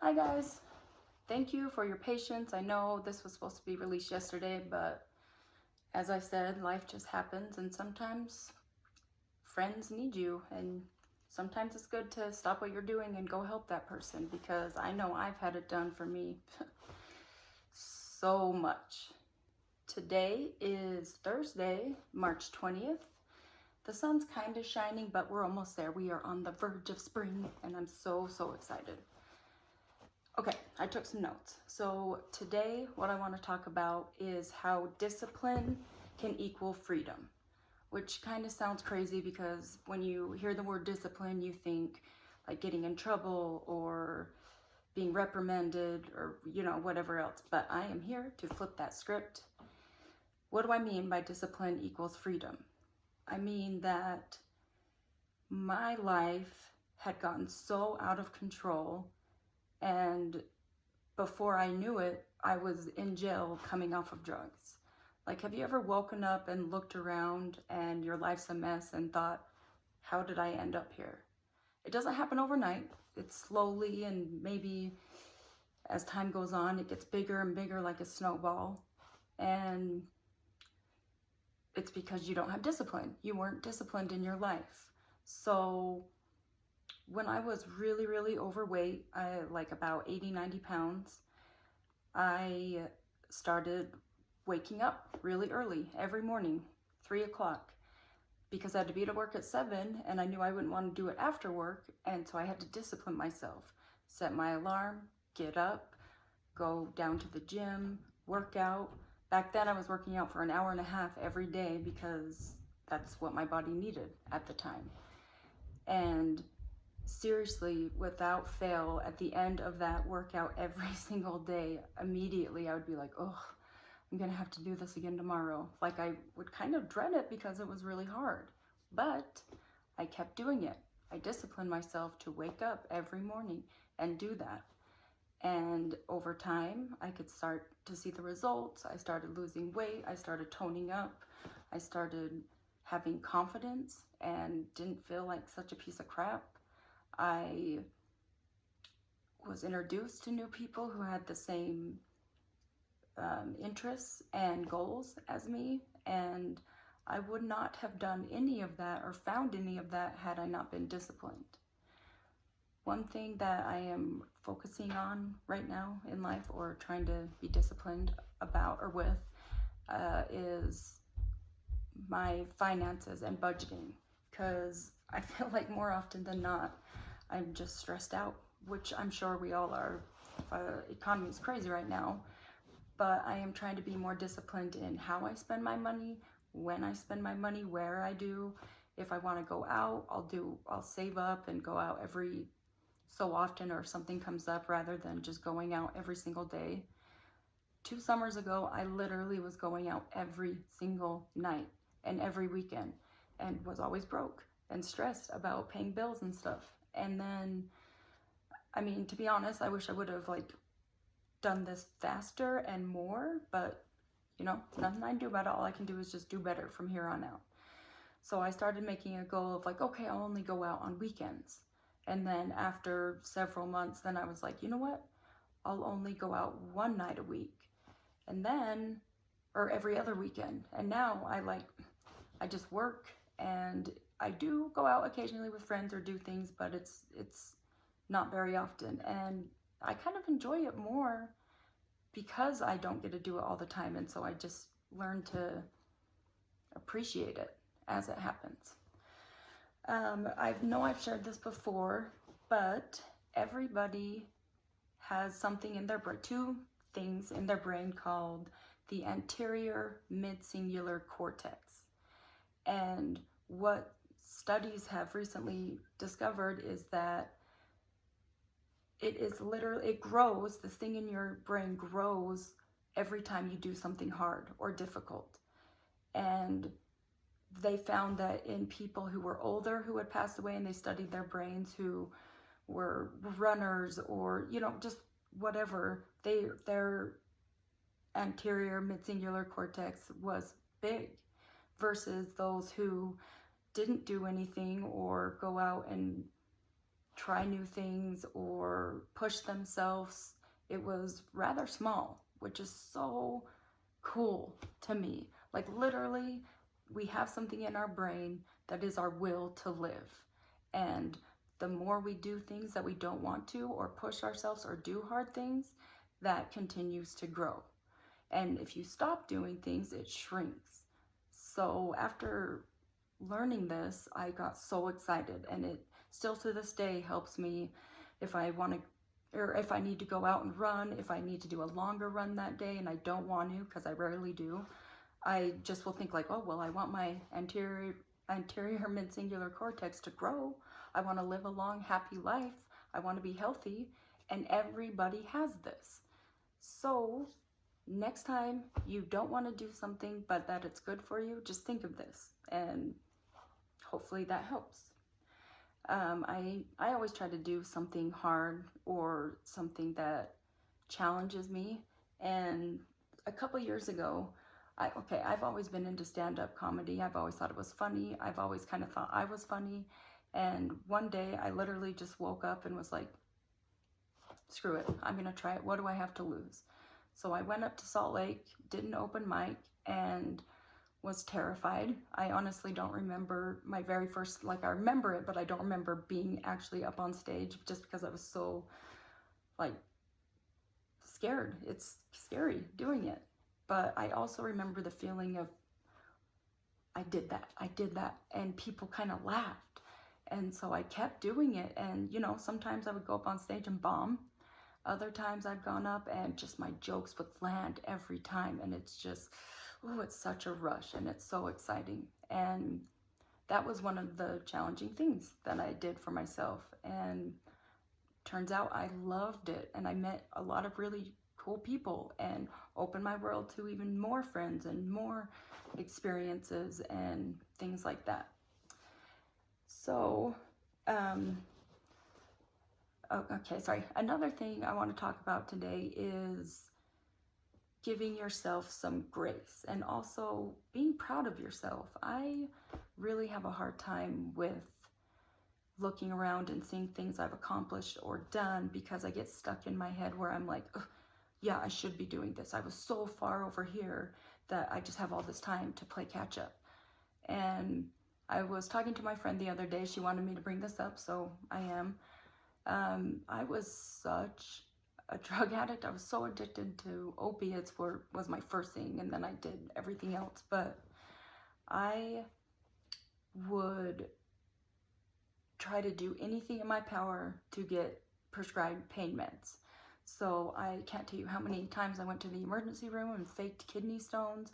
Hi guys, thank you for your patience. I know this was supposed to be released yesterday, but as I said, life just happens and sometimes friends need you, and sometimes it's good to stop what you're doing and go help that person, because I know I've had it done for me so much. Today is Thursday, March 20th. The sun's kind of shining, but we're almost there. We are on the verge of spring and I'm so excited. Okay, I took some notes. So today what I want to talk about is how discipline can equal freedom, which kind of sounds crazy because when you hear the word discipline, you think like getting in trouble or being reprimanded or, whatever else. But I am here to flip that script. What do I mean by discipline equals freedom? I mean that my life had gotten so out of control, and before I knew it, I was in jail coming off of drugs. Like, have you ever woken up and looked around and your life's a mess and thought, how did I end up here? It doesn't happen overnight. It's slowly, and maybe as time goes on, it gets bigger and bigger like a snowball. And it's because you don't have discipline. You weren't disciplined in your life. So when I was really overweight, like about 80, 90 pounds, I started waking up really early every morning, 3 o'clock, because I had to be to work at 7 and I knew I wouldn't want to do it after work. And so I had to discipline myself, set my alarm, get up, go down to the gym, work out. Back then I was working out for an hour and a half every day because that's what my body needed at the time. And seriously, without fail, at the end of that workout every single day, immediately I would be like, oh, I'm gonna have to do this again tomorrow. Like, I would kind of dread it because it was really hard, but I kept doing it. I disciplined myself to wake up every morning and do that. And over time, I could start to see the results. I started losing weight. I started toning up. I started having confidence and didn't feel like such a piece of crap. I was introduced to new people who had the same interests and goals as me, and I would not have done any of that or found any of that had I not been disciplined. One thing that I am focusing on right now in life, or trying to be disciplined about or with, is my finances and budgeting, because I feel like more often than not, I'm just stressed out, which I'm sure we all are. Economy is crazy right now, but I am trying to be more disciplined in how I spend my money, when I spend my money, where I do. If I want to go out, I'll save up and go out every so often, or if something comes up, rather than just going out every single day. 2 summers ago, I literally was going out every single night and every weekend, and was always broke and stressed about paying bills and stuff. And then, I mean, to be honest, I wish I would have done this faster and more, but nothing I can do about it. All I can do is just do better from here on out. So I started making a goal of okay, I'll only go out on weekends. And then after several months, then I was like, you know what? I'll only go out one night a week. And then, or every other weekend. And now I just work, and I do go out occasionally with friends or do things, but it's not very often. And I kind of enjoy it more because I don't get to do it all the time. And so I just learn to appreciate it as it happens. I know I've shared this before, but everybody has something in their brain, 2 things in their brain called the anterior mid-cingulate cortex. And what studies have recently discovered is that it grows, this thing in your brain grows every time you do something hard or difficult. And they found that in people who were older, who had passed away, and they studied their brains, who were runners or, just whatever, their anterior mid-cingulate cortex was big, versus those who didn't do anything or go out and try new things or or push themselves. It was rather small, which is so cool to me. Like literally, we have something in our brain that is our will to live. And the more we do things that we don't want to, or push ourselves or do hard things, that continues to grow. And if you stop doing things, it shrinks. So after learning this, I got so excited, and it still to this day helps me if I want to, or if I need to go out and run, if I need to do a longer run that day and I don't want to, because I rarely do, I just will think like, oh, well, I want my anterior midcingullar cortex to grow. I want to live a long, happy life. I want to be healthy, and everybody has this. So next time you don't want to do something, but that it's good for you, just think of this, and hopefully that helps. I always try to do something hard or something that challenges me. And a couple years ago, I've always been into stand-up comedy. I've always thought it was funny. I've always kind of thought I was funny. And one day I literally just woke up and was like, screw it, I'm gonna try it. What do I have to lose? So I went up to Salt Lake, did an open mic, and was terrified. I honestly don't remember my very first, like I remember it, but I don't remember being actually up on stage just because I was so like scared. It's scary doing it. But I also remember the feeling of I did that, and people kind of laughed. And so I kept doing it, and you know, sometimes I would go up on stage and bomb. Other times I've gone up and just my jokes would land every time, and it's just, oh, it's such a rush, and it's so exciting. And that was one of the challenging things that I did for myself, and turns out I loved it, and I met a lot of really cool people and opened my world to even more friends and more experiences and things like that. So, okay, sorry. Another thing I want to talk about today is giving yourself some grace and also being proud of yourself. I really have a hard time with looking around and seeing things I've accomplished or done because I get stuck in my head where I'm like, yeah, I should be doing this. I was so far over here that I just have all this time to play catch up. And I was talking to my friend the other day. She wanted me to bring this up, so I am. I was such a drug addict. I was so addicted to opiates was my first thing, and then I did everything else. But I would try to do anything in my power to get prescribed pain meds. So I can't tell you how many times I went to the emergency room and faked kidney stones.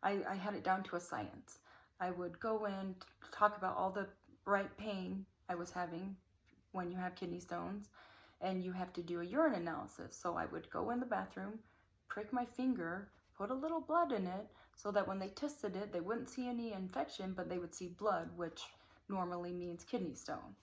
I had it down to a science. I would go in, talk about all the bright pain I was having when you have kidney stones, and you have to do a urine analysis. So I would go in the bathroom, prick my finger, put a little blood in it, so that when they tested it, they wouldn't see any infection, but they would see blood, which normally means kidney stone.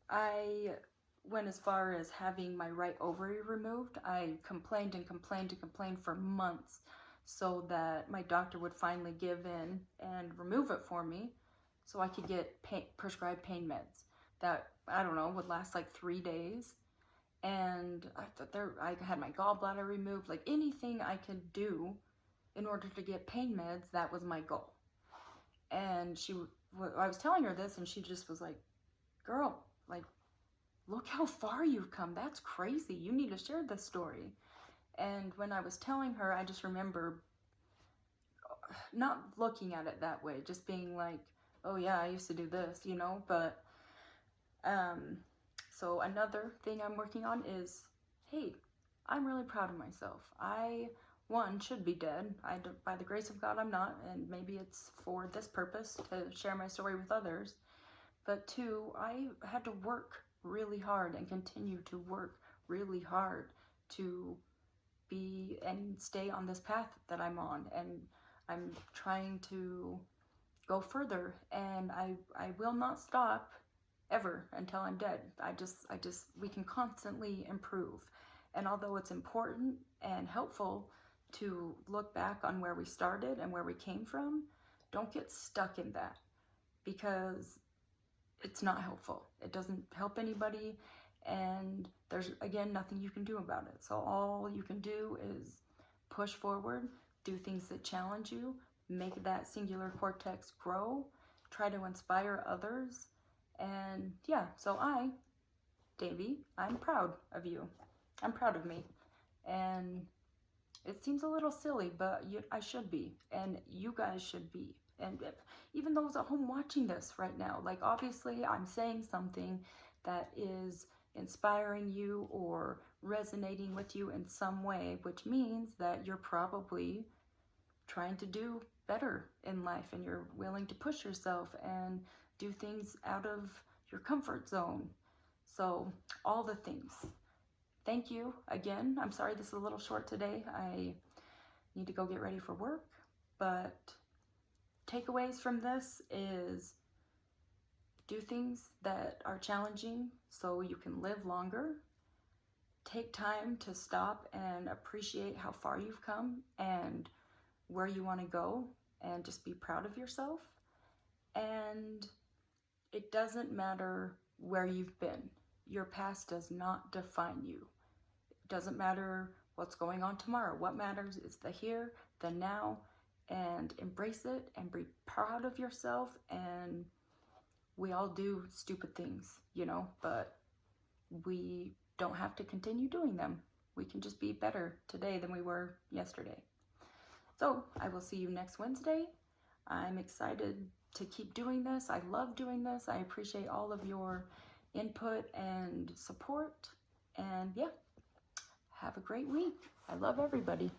I went as far as having my right ovary removed. I complained and complained and complained for months so that my doctor would finally give in and remove it for me so I could get prescribed pain meds that, I don't know, would last like 3 days. And I had my gallbladder removed, like anything I could do in order to get pain meds, that was my goal. And I was telling her this, and she just was like, girl, like, look how far you've come. That's crazy. You need to share this story. And when I was telling her, I just remember not looking at it that way, just being like, oh yeah, I used to do this, you know, but so another thing I'm working on is, hey, I'm really proud of myself. One, should be dead. By the grace of God, I'm not, and maybe it's for this purpose, to share my story with others. But two, I had to work really hard and continue to work really hard to be and stay on this path that I'm on, and I'm trying to go further, and I will not stop ever until I'm dead. We can constantly improve. And although it's important and helpful to look back on where we started and where we came from, don't get stuck in that, because it's not helpful. It doesn't help anybody, and there's, again, nothing you can do about it. So all you can do is push forward, do things that challenge you, make that singular cortex grow, try to inspire others. And yeah, so Davy, I'm proud of you. I'm proud of me. And it seems a little silly, but I should be. And you guys should be. And even those at home watching this right now, like obviously I'm saying something that is inspiring you or resonating with you in some way, which means that you're probably trying to do better in life and you're willing to push yourself and do things out of your comfort zone. So all the things. Thank you again. I'm sorry this is a little short today. I need to go get ready for work, but takeaways from this is do things that are challenging so you can live longer. Take time to stop and appreciate how far you've come and where you want to go, and just be proud of yourself. And it doesn't matter where you've been. Your past does not define you. It doesn't matter what's going on tomorrow. What matters is the here, the now, and embrace it and be proud of yourself. And we all do stupid things, you know, but we don't have to continue doing them. We can just be better today than we were yesterday. So I will see you next Wednesday. I'm excited to keep doing this. I love doing this. I appreciate all of your input and support. And yeah, have a great week. I love everybody.